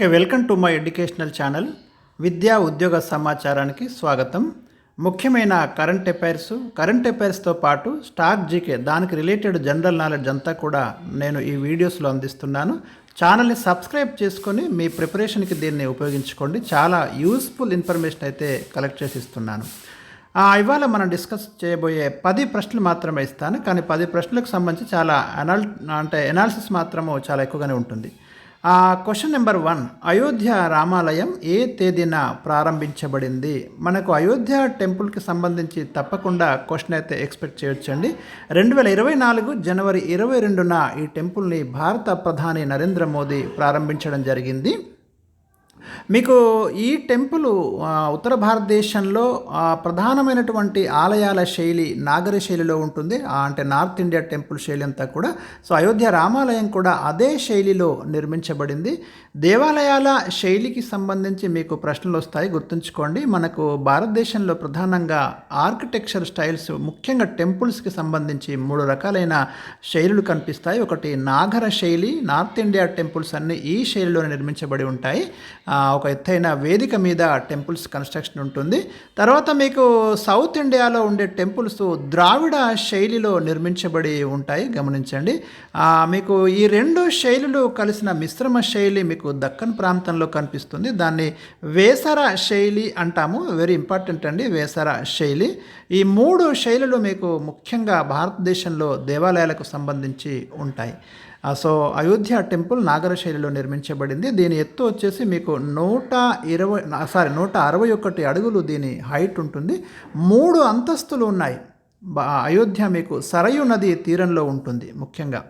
Welcome to my educational channel విద్యా ఉద్యోగ సమాచారానికి స్వాగతం. ముఖ్యమైన కరెంట్ అఫైర్స్తో పాటు స్టాక్ జీకే దానికి రిలేటెడ్ జనరల్ నాలెడ్జ్ అంతా కూడా నేను ఈ వీడియోస్లో అందిస్తున్నాను. ఛానల్ని సబ్స్క్రైబ్ చేసుకొని మీ ప్రిపరేషన్కి దీన్ని ఉపయోగించుకోండి. చాలా యూస్ఫుల్ ఇన్ఫర్మేషన్ అయితే కలెక్ట్ చేసి ఇస్తున్నాను. ఇవాళ మనం డిస్కస్ చేయబోయే 10 ప్రశ్నలు మాత్రమే ఇస్తాను, కానీ 10 ప్రశ్నలకు సంబంధించి చాలా ఎనాలిసిస్ మాత్రము చాలా ఎక్కువగానే ఉంటుంది. క్వశ్చన్ నెంబర్ 1, అయోధ్య రామాలయం ఏ తేదీన ప్రారంభించబడింది? మనకు అయోధ్య టెంపుల్కి సంబంధించి తప్పకుండా క్వశ్చన్ అయితే ఎక్స్పెక్ట్ చేయొచ్చండి. 2024 జనవరి 22న ఈ టెంపుల్ని భారత ప్రధాని నరేంద్ర మోదీ ప్రారంభించడం జరిగింది. మీకు ఈ టెంపుల్ ఉత్తర భారతదేశంలో ప్రధానమైనటువంటి ఆలయాల శైలి నాగరి శైలిలో ఉంటుంది, అంటే నార్త్ ఇండియా టెంపుల్ శైలి అంతా కూడా. సో అయోధ్య రామాలయం కూడా అదే శైలిలో నిర్మించబడింది. దేవాలయాల శైలికి సంబంధించి మీకు ప్రశ్నలు వస్తాయి, గుర్తుంచుకోండి. మనకు భారతదేశంలో ప్రధానంగా ఆర్కిటెక్చర్ స్టైల్స్, ముఖ్యంగా టెంపుల్స్కి సంబంధించి 3 రకాలైన శైలులు కనిపిస్తాయి. ఒకటి నాగర శైలి, నార్త్ ఇండియా టెంపుల్స్ అన్నీ ఈ శైలిలో నిర్మించబడి ఉంటాయి. ఒక ఎత్తైన వేదిక మీద టెంపుల్స్ కన్స్ట్రక్షన్ ఉంటుంది. తర్వాత మీకు సౌత్ ఇండియాలో ఉండే టెంపుల్స్ ద్రావిడ శైలిలో నిర్మించబడి ఉంటాయి, గమనించండి. మీకు ఈ 2 శైలులు కలిసిన మిశ్రమ శైలి మీకు దక్కన్ ప్రాంతంలో కనిపిస్తుంది. దాన్ని వేసర శైలి అంటాము. వెరీ ఇంపార్టెంట్ అండి, వేసర శైలి. ఈ 3 శైలులు మీకు ముఖ్యంగా భారతదేశంలో దేవాలయాలకు సంబంధించి ఉంటాయి. సో అయోధ్య టెంపుల్ నాగర శైలిలో నిర్మించబడింది. దీని ఎత్తు వచ్చేసి మీకు 161 అడుగులు దీని హైట్ ఉంటుంది. 3 అంతస్తులు ఉన్నాయి. అయోధ్య మీకు సరయు నది తీరంలో ఉంటుంది ముఖ్యంగా.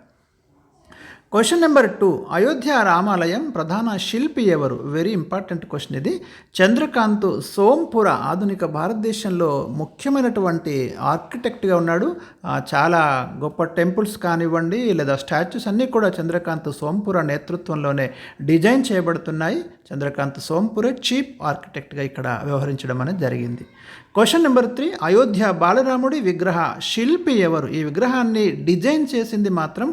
క్వశ్చన్ నెంబర్ 2, అయోధ్య రామాలయం ప్రధాన శిల్పి ఎవరు? వెరీ ఇంపార్టెంట్ క్వశ్చన్ ఇది. చంద్రకాంత్ సోంపుర ఆధునిక భారతదేశంలో ముఖ్యమైనటువంటి ఆర్కిటెక్ట్గా ఉన్నాడు. చాలా గొప్ప టెంపుల్స్ కానివ్వండి లేదా స్టాచ్యూస్ అన్నీ కూడా చంద్రకాంత్ సోంపుర నేతృత్వంలోనే డిజైన్ చేయబడుతున్నాయి. చంద్రకాంత్ సోంపురే చీఫ్ ఆర్కిటెక్ట్గా ఇక్కడ వ్యవహరించడం అనేది జరిగింది. క్వశ్చన్ నెంబర్ 3, అయోధ్య బాలరాముడి విగ్రహ శిల్పి ఎవరు? ఈ విగ్రహాన్ని డిజైన్ చేసింది మాత్రం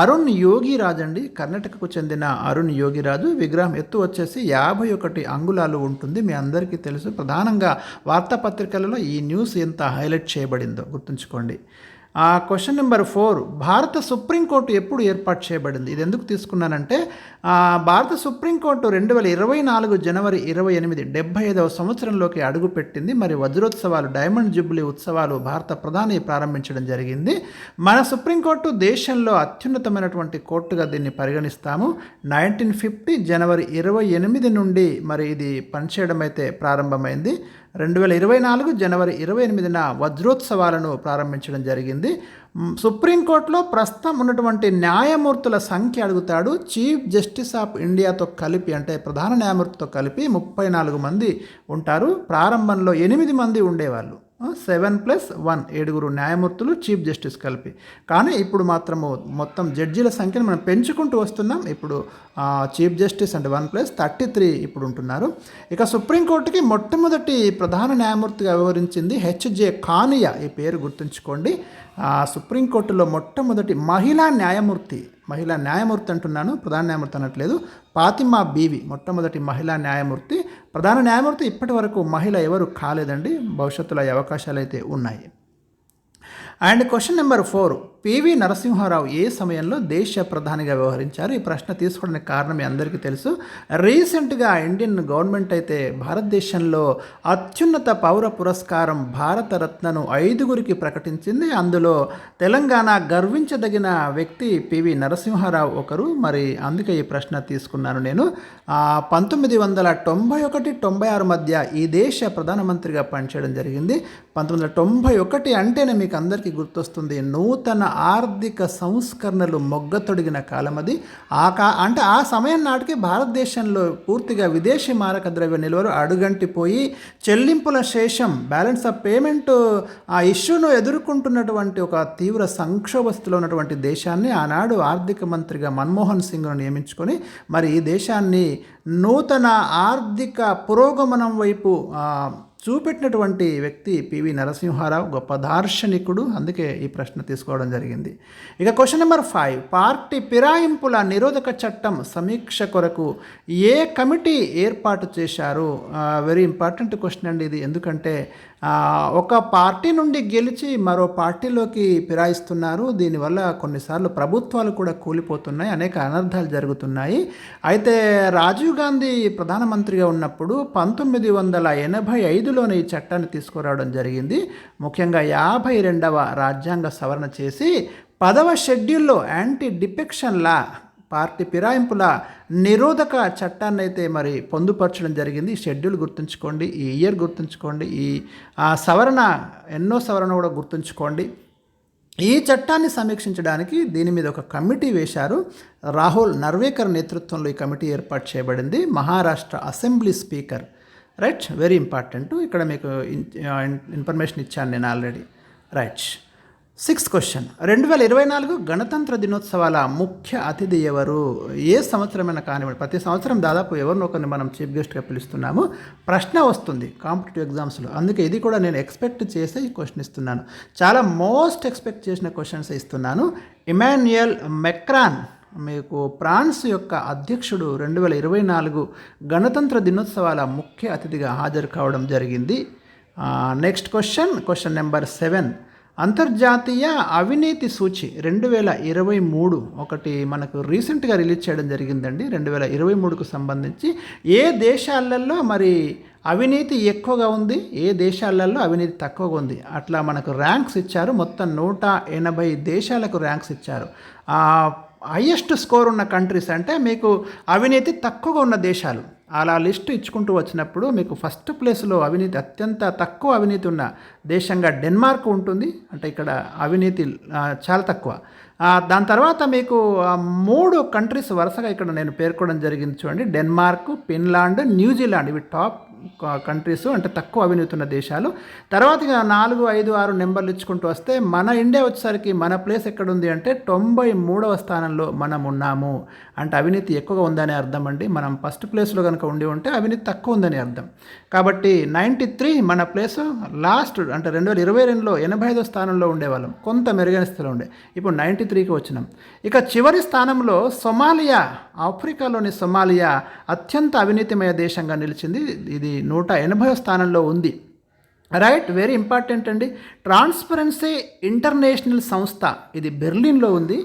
అరుణ్ యోగిరాజ్ అండి, కర్ణాటకకు చెందిన అరుణ్ యోగిరాజు. విగ్రహం ఎత్తు వచ్చేసి 51 అంగుళాలు ఉంటుంది. మీ అందరికీ తెలుసు, ప్రధానంగా వార్తాపత్రికలలో ఈ న్యూస్ ఎంత హైలైట్ చేయబడిందో గుర్తుంచుకోండి. క్వశ్చన్ నెంబర్ 4, భారత సుప్రీంకోర్టు ఎప్పుడు ఏర్పాటు చేయబడింది? ఇది ఎందుకు తీసుకున్నానంటే భారత సుప్రీంకోర్టు 2024 జనవరి 28 75వ సంవత్సరంలోకి అడుగుపెట్టింది. మరి వజ్రోత్సవాలు, డైమండ్ జూబ్లీ ఉత్సవాలు భారత ప్రధాని ప్రారంభించడం జరిగింది. మన సుప్రీంకోర్టు దేశంలో అత్యున్నతమైనటువంటి కోర్టుగా దీన్ని పరిగణిస్తాము. 1950 జనవరి 28 నుండి మరి ఇది పనిచేయడం అయితే ప్రారంభమైంది. 2024 జనవరి 28న వజ్రోత్సవాలను ప్రారంభించడం జరిగింది. సుప్రీంకోర్టులో ప్రస్తుతం ఉన్నటువంటి న్యాయమూర్తుల సంఖ్య అడుగుతాడు. చీఫ్ జస్టిస్ ఆఫ్ ఇండియాతో కలిపి, అంటే ప్రధాన న్యాయమూర్తితో కలిపి 34 మంది ఉంటారు. ప్రారంభంలో 8 మంది ఉండేవాళ్ళు. 7+1 7 న్యాయమూర్తులు, చీఫ్ జస్టిస్ కలిపి. కానీ ఇప్పుడు మాత్రము మొత్తం జడ్జీల సంఖ్యను మనం పెంచుకుంటూ వస్తున్నాం. ఇప్పుడు చీఫ్ జస్టిస్ అంటే 1+33 ఇప్పుడు ఉంటున్నారు. ఇక సుప్రీంకోర్టుకి మొట్టమొదటి ప్రధాన న్యాయమూర్తిగా వ్యవహరించింది హెచ్జే కానియా. ఈ పేరు గుర్తుంచుకోండి. సుప్రీంకోర్టులో మొట్టమొదటి మహిళా న్యాయమూర్తి అంటున్నాను, ప్రధాన న్యాయమూర్తి అనట్లేదు. ఫాతిమా బీవి మొట్టమొదటి మహిళా న్యాయమూర్తి. ప్రధాన న్యాయమూర్తి ఇప్పటి వరకు మహిళ ఎవరు కాలేదండి. భవిష్యత్తులో అవకాశాలు అయితే ఉన్నాయి. And question number 4, PV Narasimha Rao ఏ సమయంలో దేశ ప్రధానిగా వ్యవహరించారు? ఈ ప్రశ్న తీసుకోవడానికి కారణం మీ అందరికీ తెలుసు. రీసెంట్గా ఇండియన్ గవర్నమెంట్ అయితే భారతదేశంలో అత్యున్నత పౌర పురస్కారం భారతరత్నను 5గురికి ప్రకటించింది. అందులో తెలంగాణ గర్వించదగిన వ్యక్తి పివి నరసింహారావు ఒకరు. మరి అందుకే ఈ ప్రశ్న తీసుకున్నాను నేను. 1991-96 మధ్య ఈ దేశ ప్రధానమంత్రిగా పనిచేయడం జరిగింది. 1991 అంటేనే మీకు అందరికీ గుర్తొస్తుంది నూతన ఆర్థిక సంస్కరణలు మొగ్గతొడిగిన కాలం అది. అంటే ఆ సమయం నాటికి భారతదేశంలో పూర్తిగా విదేశీ మారక ద్రవ్య నిల్వలు అడుగంటిపోయి చెల్లింపుల శేషం, బ్యాలెన్స్ ఆఫ్ పేమెంట్ ఆ ఇష్యూను ఎదుర్కొంటున్నటువంటి ఒక తీవ్ర సంక్షోభ స్థితిలో ఉన్నటువంటి దేశాన్ని ఆనాడు ఆర్థిక మంత్రిగా మన్మోహన్ సింగ్ను నియమించుకొని మరి ఈ దేశాన్ని నూతన ఆర్థిక పురోగమనం వైపు చూపెట్టినటువంటి వ్యక్తి పివి నరసింహారావు, గొప్ప దార్శనికుడు. అందుకే ఈ ప్రశ్న తీసుకోవడం జరిగింది. ఇక క్వశ్చన్ నెంబర్ 5, పార్టీ ఫిరాయింపుల నిరోధక చట్టం సమీక్ష కొరకు ఏ కమిటీ ఏర్పాటు చేశారు? వెరీ ఇంపార్టెంట్ క్వశ్చన్ అండి ఇది. ఎందుకంటే ఒక పార్టీ నుండి గెలిచి మరో పార్టీలోకి ఫిరాయిస్తున్నారు. దీనివల్ల కొన్నిసార్లు ప్రభుత్వాలు కూడా కూలిపోతున్నాయి, అనేక అనర్థాలు జరుగుతున్నాయి. అయితే రాజీవ్ గాంధీ ప్రధానమంత్రిగా ఉన్నప్పుడు 1985లోనే ఈ చట్టాన్ని తీసుకురావడం జరిగింది. ముఖ్యంగా 52వ రాజ్యాంగ సవరణ చేసి 10వ షెడ్యూల్లో యాంటీ డిఫెక్షన్ లా, పార్టీ ఫిరాయింపుల నిరోధక చట్టాన్ని అయితే మరి పొందుపరచడం జరిగింది. ఈ షెడ్యూల్ గుర్తుంచుకోండి, ఈ ఇయర్ గుర్తుంచుకోండి, ఈ సవరణ ఎన్నో సవరణ కూడా గుర్తుంచుకోండి. ఈ చట్టాన్ని సమీక్షించడానికి దీని మీద ఒక కమిటీ వేశారు. రాహుల్ నర్వేకర్ నేతృత్వంలో ఈ కమిటీ ఏర్పాటు చేయబడింది. Maharashtra assembly speaker. Right, very important. ఇక్కడ మీకు ఇన్ఫర్మేషన్ ఇచ్చాను నేను ఆల్రెడీ. రైట్. 6th క్వశ్చన్, 2024 గణతంత్ర దినోత్సవాల ముఖ్య అతిథి ఎవరు? ఏ సంవత్సరమైనా కానివ్వండి, ప్రతి సంవత్సరం దాదాపు ఎవరినో ఒకరిని మనం చీఫ్ గెస్ట్గా పిలుస్తున్నాము. ప్రశ్న వస్తుంది కాంపిటేటివ్ ఎగ్జామ్స్లో, అందుకే ఇది కూడా నేను ఎక్స్పెక్ట్ చేసే ఈ క్వశ్చన్ ఇస్తున్నాను. చాలా మోస్ట్ ఎక్స్పెక్ట్ చేసిన క్వశ్చన్స్ ఇస్తున్నాను. ఇమాన్యుయల్ మెక్రాన్, మీకు ఫ్రాన్స్ యొక్క అధ్యక్షుడు 2024 గణతంత్ర దినోత్సవాల ముఖ్య అతిథిగా హాజరు కావడం జరిగింది. నెక్స్ట్ క్వశ్చన్ నెంబర్ 7, అంతర్జాతీయ అవినీతి సూచి 2023 ఒకటి మనకు రీసెంట్గా రిలీజ్ చేయడం జరిగిందండి. 2023కు సంబంధించి ఏ దేశాలలో మరి అవినీతి ఎక్కువగా ఉంది, ఏ దేశాలలో అవినీతి తక్కువగా ఉంది, అట్లా మనకు ర్యాంక్స్ ఇచ్చారు. మొత్తం 180 దేశాలకు ర్యాంక్స్ ఇచ్చారు. హైయెస్ట్ స్కోర్ ఉన్న కంట్రీస్ అంటే మీకు అవినీతి తక్కువగా ఉన్న దేశాలు, అలా లిస్టు ఇచ్చుకుంటూ వచ్చినప్పుడు మీకు ఫస్ట్ ప్లేస్లో అవినీతి అత్యంత తక్కువ అవినీతి ఉన్న దేశంగా డెన్మార్క్ ఉంటుంది. అంటే ఇక్కడ అవినీతి చాలా తక్కువ. దాని తర్వాత మీకు 3 కంట్రీస్ వరుసగా ఇక్కడ నేను పేర్కొనడం జరిగింది చూడండి. డెన్మార్క్, ఫిన్లాండ్, న్యూజిలాండ్, ఇవి టాప్ కంట్రీస్, అంటే తక్కువ అవినీతి ఉన్న దేశాలు. తర్వాత 4, 5, 6 నెంబర్లు ఇచ్చుకుంటూ వస్తే మన ఇండియా వచ్చేసరికి మన ప్లేస్ ఎక్కడుంది అంటే 93వ స్థానంలో మనం ఉన్నాము. అంటే అవినీతి ఎక్కువగా ఉందని అర్థం అండి. మనం ఫస్ట్ ప్లేస్లో కనుక ఉండి ఉంటే అవినీతి తక్కువ ఉందని అర్థం. కాబట్టి 93 మన ప్లేస్. లాస్ట్ అంటే 2022లో 85వ స్థానంలో ఉండేవాళ్ళం, కొంత మెరుగైన స్థితిలో ఉండే. ఇప్పుడు 93కి వచ్చినాం. ఇక చివరి స్థానంలో సొమాలియా, ఆఫ్రికాలోని సొమాలియా అత్యంత అవినీతిమయ దేశంగా నిలిచింది. ఇది 180వ స్థానంలో ఉంది. రైట్, వెరీ ఇంపార్టెంట్ అండి. ట్రాన్స్పరెన్సీ ఇంటర్నేషనల్ సంస్థ, ఇది బెర్లిన్లో ఉంది.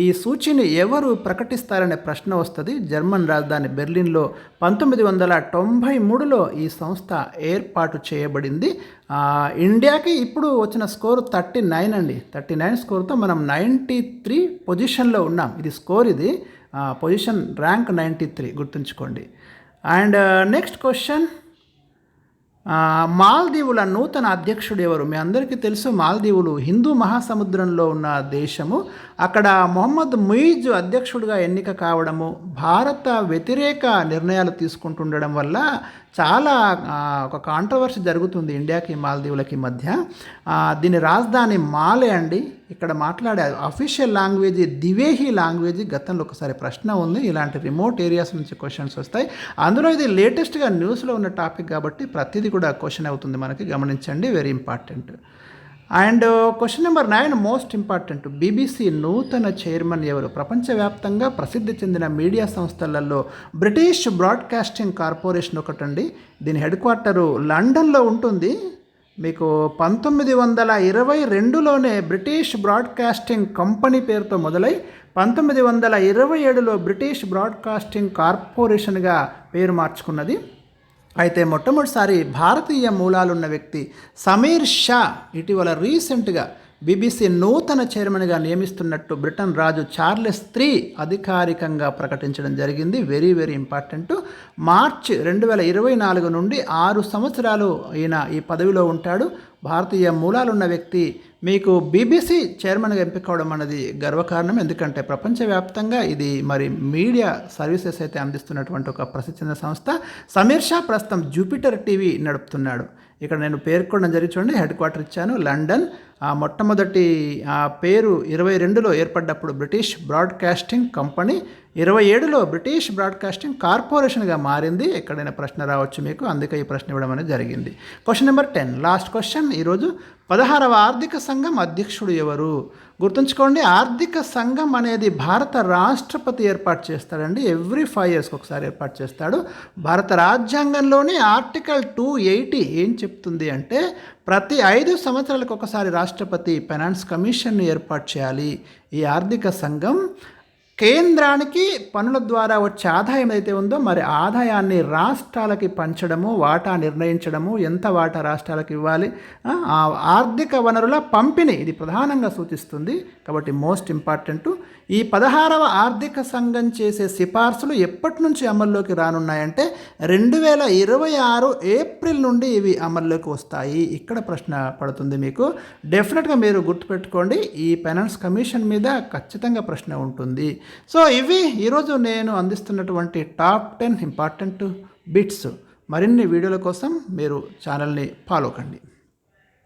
ఈ సూచిని ఎవరు ప్రకటిస్తారనే ప్రశ్న వస్తుంది. జర్మన్ రాజధాని బెర్లిన్లో 1993లో ఈ సంస్థ ఏర్పాటు చేయబడింది. ఇండియాకి ఇప్పుడు వచ్చిన స్కోరు 39 అండి. 39 స్కోర్తో మనం 93 పొజిషన్లో ఉన్నాం. ఇది స్కోర్, ఇది పొజిషన్ ర్యాంక్ 93, గుర్తుంచుకోండి. అండ్ నెక్స్ట్ క్వశ్చన్, మాల్దీవుల నూతన అధ్యక్షుడు ఎవరు? మీ అందరికీ తెలుసు, మాల్దీవులు హిందూ మహాసముద్రంలో ఉన్న దేశము. అక్కడ మొహమ్మద్ ముయిజ్ అధ్యక్షుడిగా ఎన్నిక కావడము, భారత వ్యతిరేక నిర్ణయాలు తీసుకుంటుండడం వల్ల చాలా ఒక కాంట్రవర్సీ జరుగుతుంది ఇండియాకి మాల్దీవులకి మధ్య. దీని రాజధాని మాలే అండి. ఇక్కడ మాట్లాడే అఫీషియల్ లాంగ్వేజ్ దివేహి లాంగ్వేజ్. గతంలో ఒకసారి ప్రశ్న ఉంది, ఇలాంటి రిమోట్ ఏరియాస్ నుంచి క్వశ్చన్స్ వస్తాయి. అందులో ఇది లేటెస్ట్గా న్యూస్లో ఉన్న టాపిక్ కాబట్టి ప్రతిదీ కూడా క్వశ్చన్ అవుతుంది మనకి, గమనించండి, very important. And question number 9 most important, BBC నూతన చైర్మన్ ఎవరు? ప్రపంచవ్యాప్తంగా ప్రసిద్ధి చెందిన మీడియా సంస్థలలో బ్రిటిష్ బ్రాడ్కాస్టింగ్ కార్పొరేషన్ ఒకటండి. దీని హెడ్ క్వార్టరు లండన్లో ఉంటుంది. మీకు 1922లోనే బ్రిటిష్ బ్రాడ్కాస్టింగ్ కంపెనీ పేరుతో మొదలై 1927లో బ్రిటిష్ బ్రాడ్కాస్టింగ్ కార్పొరేషన్గా పేరు మార్చుకున్నది. అయితే మొట్టమొదటిసారి భారతీయ మూలాలున్న వ్యక్తి సమీర్ షా ఇటీవల రీసెంట్గా బీబీసీ నూతన చైర్మన్గా నియమిస్తున్నట్టు బ్రిటన్ రాజు చార్లెస్ III అధికారికంగా ప్రకటించడం జరిగింది. Very very important. మార్చ్ 2024 నుండి 6 సంవత్సరాలు ఈయన ఈ పదవిలో ఉంటాడు. భారతీయ మూలాలున్న వ్యక్తి మీకు బీబీసీ చైర్మన్గా ఎంపిక అవడం అన్నది గర్వకారణం. ఎందుకంటే ప్రపంచవ్యాప్తంగా ఇది మరి మీడియా సర్వీసెస్ అయితే అందిస్తున్నటువంటి ఒక ప్రసిద్ధ చెందిన సంస్థ. సమీర్ షా ప్రస్తుతం జూపిటర్ టీవీ నడుపుతున్నాడు. ఇక్కడ నేను పేర్కొనడం జరిగి చూడండి, హెడ్ క్వార్టర్ ఇచ్చాను లండన్. మొట్టమొదటి పేరు 22లో ఏర్పడ్డప్పుడు బ్రిటిష్ బ్రాడ్కాస్టింగ్ కంపెనీ, 27లో బ్రిటిష్ బ్రాడ్కాస్టింగ్ కార్పొరేషన్గా మారింది. ఎక్కడైనా ప్రశ్న రావచ్చు మీకు, అందుకే ఈ ప్రశ్న ఇవ్వడం అనేది జరిగింది. క్వశ్చన్ నెంబర్ 10, లాస్ట్ క్వశ్చన్ ఈరోజు. 16వ ఆర్థిక సంఘం అధ్యక్షుడు ఎవరు? గుర్తుంచుకోండి, ఆర్థిక సంఘం అనేది భారత రాష్ట్రపతి ఏర్పాటు చేస్తాడండి. ఎవ్రీ 5 ఇయర్స్కి ఒకసారి ఏర్పాటు చేస్తాడు. భారత రాజ్యాంగంలోని ఆర్టికల్ 280 ఏం చెప్తుంది అంటే ప్రతి 5 సంవత్సరాలకు ఒకసారి రాష్ట్రపతి ఫైనాన్స్ కమిషన్ను ఏర్పాటు చేయాలి. ఈ ఆర్థిక సంఘం కేంద్రానికి పన్నుల ద్వారా వచ్చే ఆదాయం అయితే ఉందో మరి ఆదాయాన్ని రాష్ట్రాలకి పంచడము, వాటా నిర్ణయించడము, ఎంత వాటా రాష్ట్రాలకు ఇవ్వాలి, ఆ ఆర్థిక వనరుల పంపిణీ ఇది ప్రధానంగా సూచిస్తుంది. కాబట్టి మోస్ట్ ఇంపార్టెంట్ ఈ 16వ ఆర్థిక సంఘం చేసే సిఫార్సులు ఎప్పటి నుంచి అమల్లోకి రానున్నాయంటే 2026 ఏప్రిల్ నుండి ఇవి అమల్లోకి వస్తాయి. ఇక్కడ ప్రశ్న పడుతుంది మీకు. డెఫినెట్గా మీరు గుర్తుపెట్టుకోండి, ఈ ఫైనాన్స్ కమిషన్ మీద ఖచ్చితంగా ప్రశ్న ఉంటుంది. సో ఇవి ఈరోజు నేను అందిస్తున్నటువంటి టాప్ 10 ఇంపార్టెంట్ బిట్స్. మరిన్ని వీడియోల కోసం మీరు ఛానల్ని ఫాలో కండి.